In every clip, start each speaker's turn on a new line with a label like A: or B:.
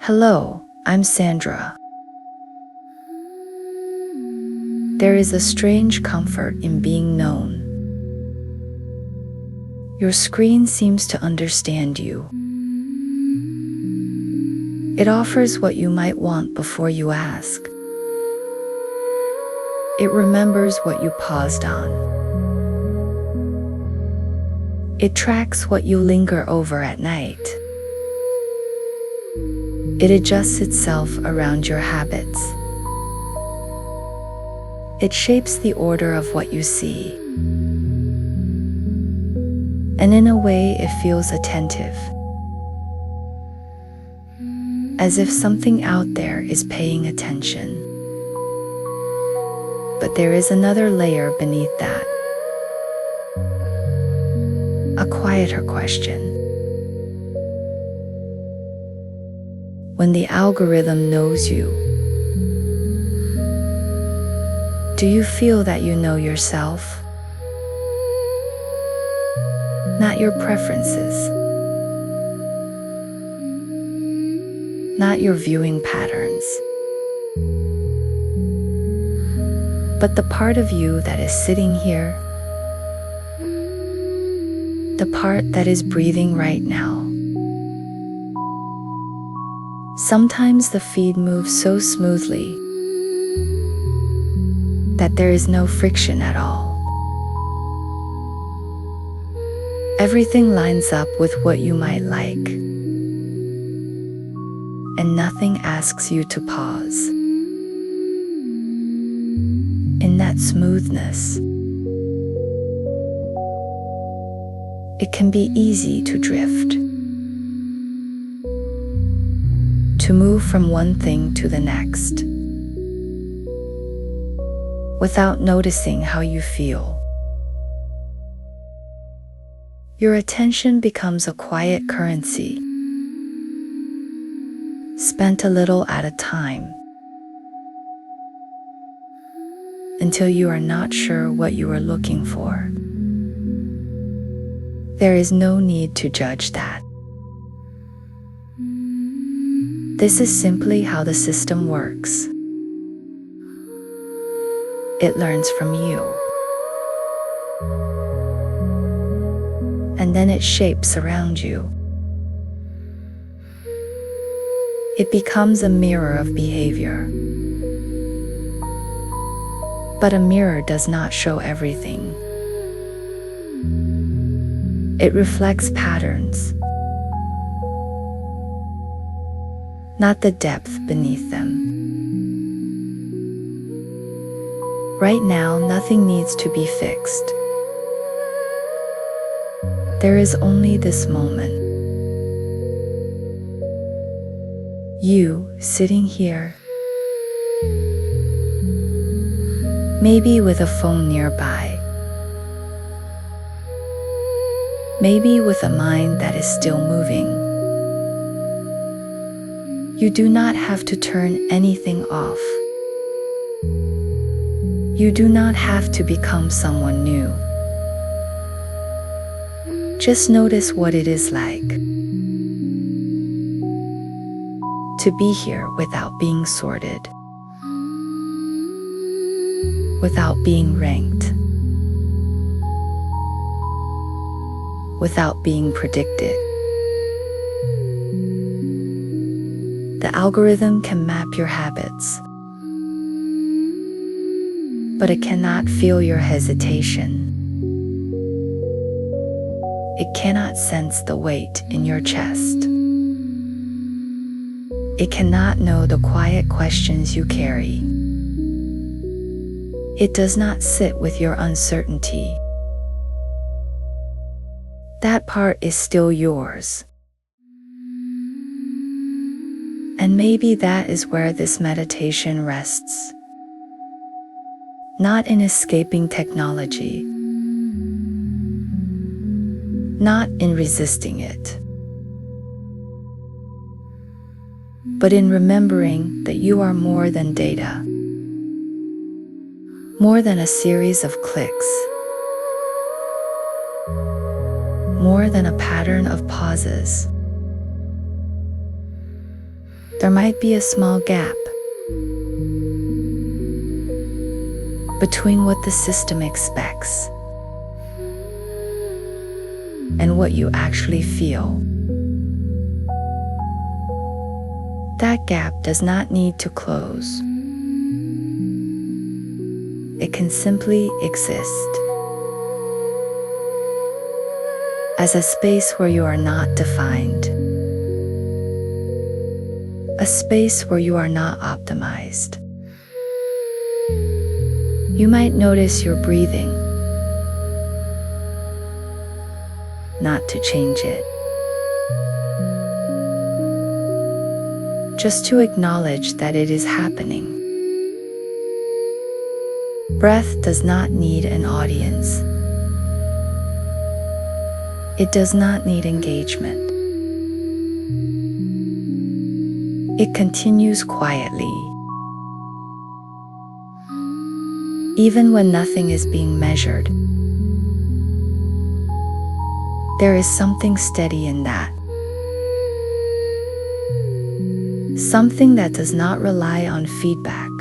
A: Hello, I'm Sandra. There is a strange comfort in being known. Your screen seems to understand you. It offers what you might want before you ask. It remembers what you paused on. It tracks what you linger over at night. It adjusts itself around your habits. It shapes the order of what you see. And in a way, it feels attentive. As if something out there is paying attention. But there is another layer beneath that. A quieter question. When the algorithm knows you, do you feel that you know yourself? Not your preferences. Not your viewing patterns. But the part of you that is sitting here, the part that is breathing right now. Sometimes the feed moves so smoothly that there is no friction at all. Everything lines up with what you might like, and nothing asks you to pause. In that smoothness, it can be easy to drift, to move from one thing to the next, without noticing how you feel. Your attention becomes a quiet currency, spent a little at a time, until you are not sure what you are looking for. There is no need to judge that. This is simply how the system works. It learns from you. And then it shapes around you. It becomes a mirror of behavior. But a mirror does not show everything. It reflects patterns, not the depth beneath them. Right now, nothing needs to be fixed. There is only this moment. You sitting here, maybe with a phone nearby, maybe with a mind that is still moving. You do not have to turn anything off. You do not have to become someone new. Just notice what it is like to be here without being sorted, without being ranked, without being predicted. The algorithm can map your habits, but it cannot feel your hesitation. It cannot sense the weight in your chest. It cannot know the quiet questions you carry. It does not sit with your uncertainty. That part is still yours. And maybe that is where this meditation rests. Not in escaping technology, not in resisting it, but in remembering that you are more than data, more than a series of clicks, more than a pattern of pauses. There might be a small gap between what the system expects and what you actually feel. That gap does not need to close. It can simply exist as a space where you are not defined, a space where you are not optimized. You might notice your breathing, not to change it, just to acknowledge that it is happening. Breath does not need an audience. It does not need engagement. It continues quietly. Even when nothing is being measured, there is something steady in that. Something that does not rely on feedback.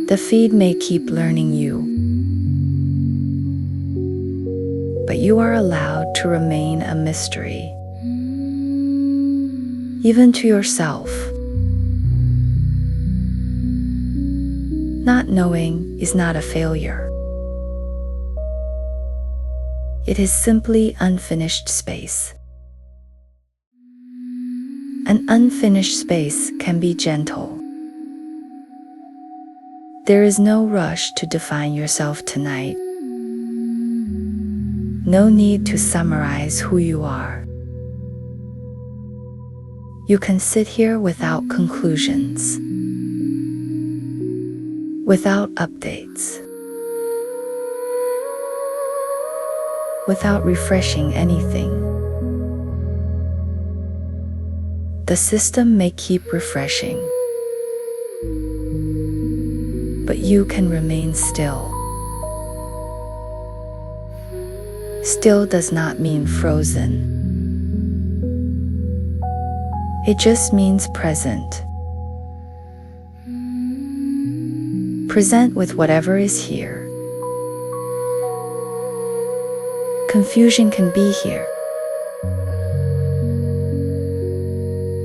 A: The feed may keep learning you, but you are allowed to remain a mystery, even to yourself. Not knowing is not a failure. It is simply unfinished space. An unfinished space can be gentle. There is no rush to define yourself tonight. No need to summarize who you are. You can sit here without conclusions, without updates, without refreshing anything. The system may keep refreshing, but you can remain still. Still does not mean frozen. It just means present. Present with whatever is here. Confusion can be here.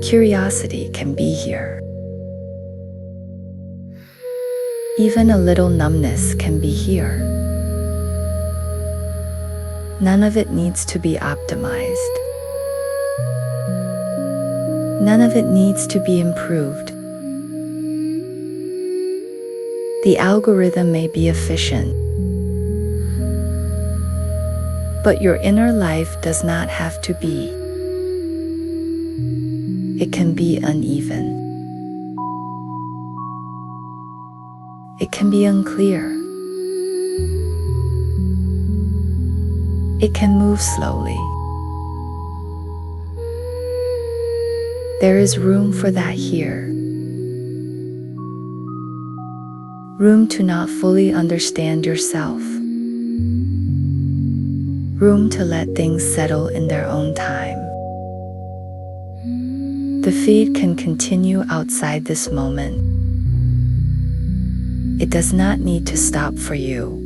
A: Curiosity can be here. Even a little numbness can be here. None of it needs to be optimized. None of it needs to be improved. The algorithm may be efficient, but your inner life does not have to be. It can be uneven. It can be unclear. It can move slowly. There is room for that here. Room to not fully understand yourself. Room to let things settle in their own time. The feed can continue outside this moment. It does not need to stop for you.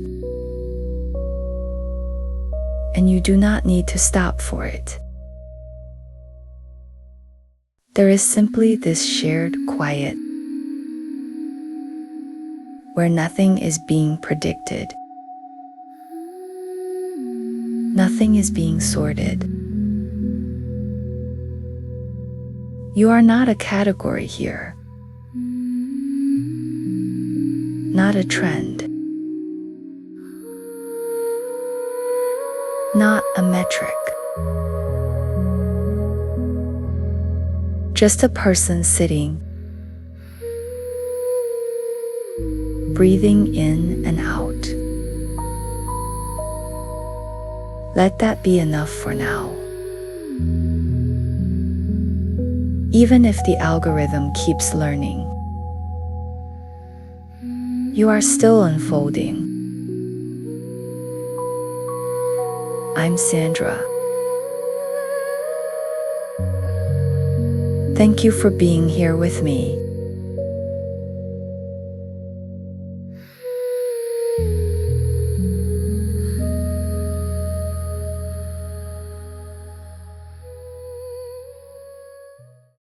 A: And you do not need to stop for it. There is simply this shared quiet where nothing is being predicted. Nothing is being sorted. You are not a category here. Not a trend. Not a metric. Just a person sitting, breathing in and out. Let that be enough for now. Even if the algorithm keeps learning, you are still unfolding. I'm Sandra. Thank you for being here with me.